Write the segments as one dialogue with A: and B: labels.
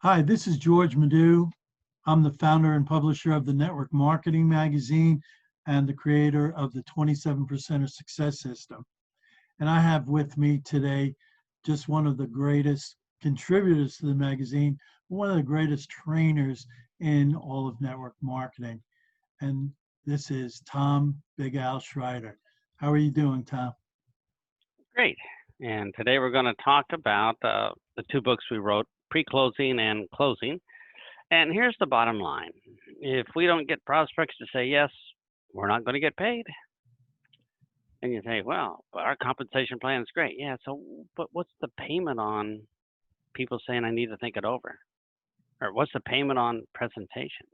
A: Hi, this is George Madiou. I'm the founder and publisher of the Network Marketing Magazine and the creator of the 27% of Success System. And I have with me today just one of the greatest contributors to the magazine, one of the greatest trainers in all of network marketing. And this is Tom Big Al Schreider. How are you doing, Tom?
B: Great. And today we're going to talk about the two books we wrote, Pre-Closing and Closing. And here's the bottom line. If we don't get prospects to say yes, we're not going to get paid. And you say, well, but our compensation plan is great. Yeah, so but what's the payment on people saying I need to think it over? Or what's the payment on presentations?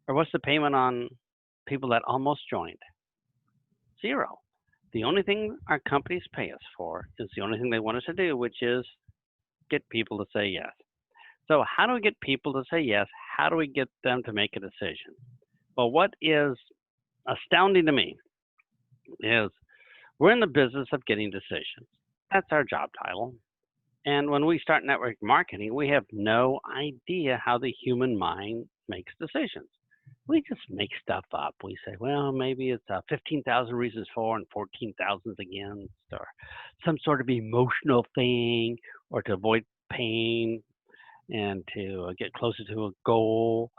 B: Or what's the payment on people that almost joined? Zero. The only thing our companies pay us for is the only thing they want us to do, which is get people to say yes. So how do we get people to say yes? How do we get them to make a decision? Well, what is astounding to me is we're in the business of getting decisions. That's our job title. And when we start network marketing, we have no idea how the human mind makes decisions. We just make stuff up. We say, well, maybe it's 15,000 reasons for and 14,000 against, or some sort of emotional thing, or to avoid pain and to get closer to a goal,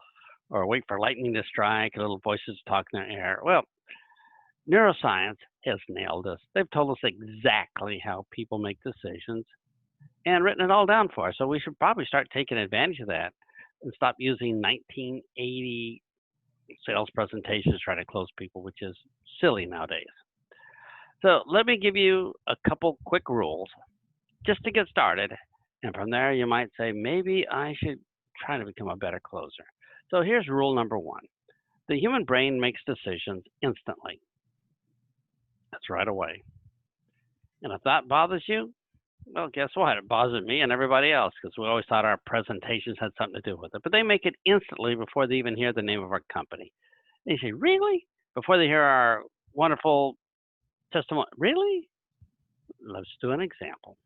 B: or wait for lightning to strike, little voices talk in the air. Well, neuroscience has nailed us. They've told us exactly how people make decisions and written it all down for us. So we should probably start taking advantage of that and stop using 1980 sales presentations to try to close people, which is silly nowadays. So let me give you a couple quick rules just to get started. And from there, you might say, maybe I should try to become a better closer. So here's rule number one. The human brain makes decisions instantly. That's right away. And if that bothers you, well, guess what? It bothers me and everybody else because we always thought our presentations had something to do with it. But they make it instantly before they even hear the name of our company. They say, really? Before they hear our wonderful testimony, really? Let's do an example.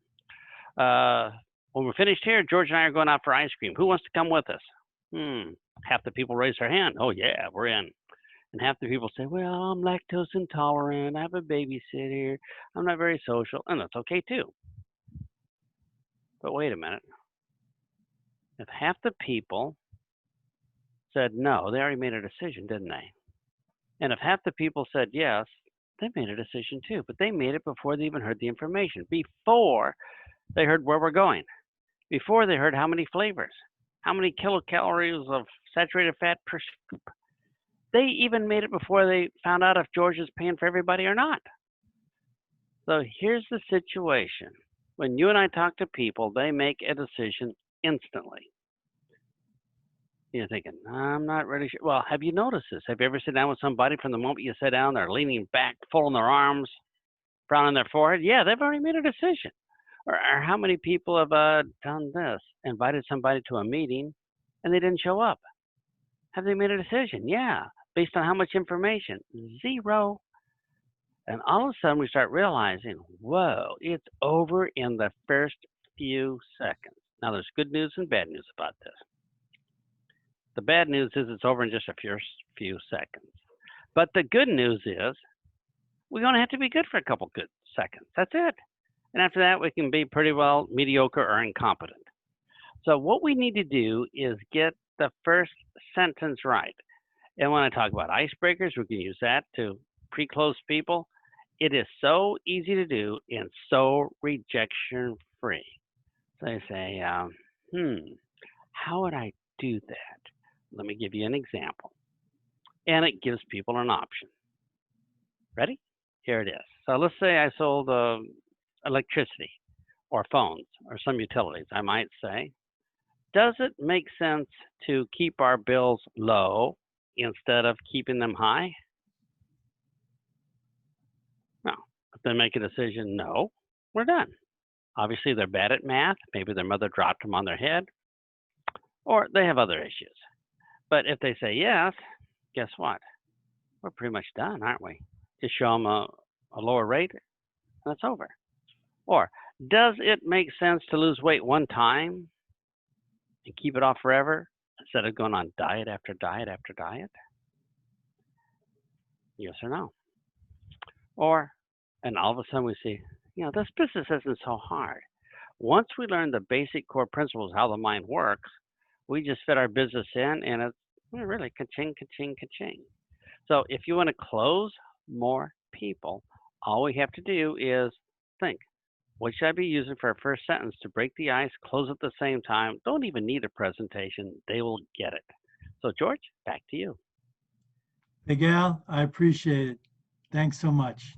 B: When we're finished here, George and I are going out for ice cream. Who wants to come with us? Half the people raise their hand. Oh, yeah, we're in. And half the people say, well, I'm lactose intolerant. I have a babysitter. I'm not very social. And that's okay, too. But wait a minute. If half the people said no, they already made a decision, didn't they? And if half the people said yes, they made a decision too. But they made it before they even heard the information, before they heard where we're going, before they heard how many flavors, how many kilocalories of saturated fat per scoop. They even made it before they found out if George is paying for everybody or not. So here's the situation. When you and I talk to people, they make a decision instantly. You're thinking, I'm not really sure. Well, have you noticed this? Have you ever sat down with somebody from the moment you sit down, they're leaning back, folding their arms, frown on their forehead? Yeah, they've already made a decision. Or how many people have done this, invited somebody to a meeting, and they didn't show up? Have they made a decision? Yeah. Based on how much information? Zero. And all of a sudden we start realizing, whoa, it's over in the first few seconds. Now there's good news and bad news about this. The bad news is it's over in just a few seconds. But the good news is we only have to be good for a couple good seconds. That's it. And after that, we can be pretty well mediocre or incompetent. So what we need to do is get the first sentence right. And when I talk about icebreakers, we can use that to pre-close people. It is so easy to do and so rejection free. So they say, how would I do that? Let me give you an example. And it gives people an option. Ready? Here it is. So let's say I sold electricity or phones or some utilities. I might say, does it make sense to keep our bills low instead of keeping them high? No. If they make a decision, no, we're done. Obviously, they're bad at math. Maybe their mother dropped them on their head, or they have other issues. But if they say yes, guess what? We're pretty much done, aren't we? Just show them a lower rate, and it's over. Or does it make sense to lose weight one time and keep it off forever instead of going on diet after diet after diet? Yes or no? Or, and all of a sudden we see, this business isn't so hard. Once we learn the basic core principles how the mind works, we just fit our business in and it's really ka-ching, ka-ching, ka-ching. So if you want to close more people, all we have to do is think, what should I be using for our first sentence to break the ice, close at the same time? Don't even need a presentation. They will get it. So George, back to you.
A: Miguel, I appreciate it. Thanks so much.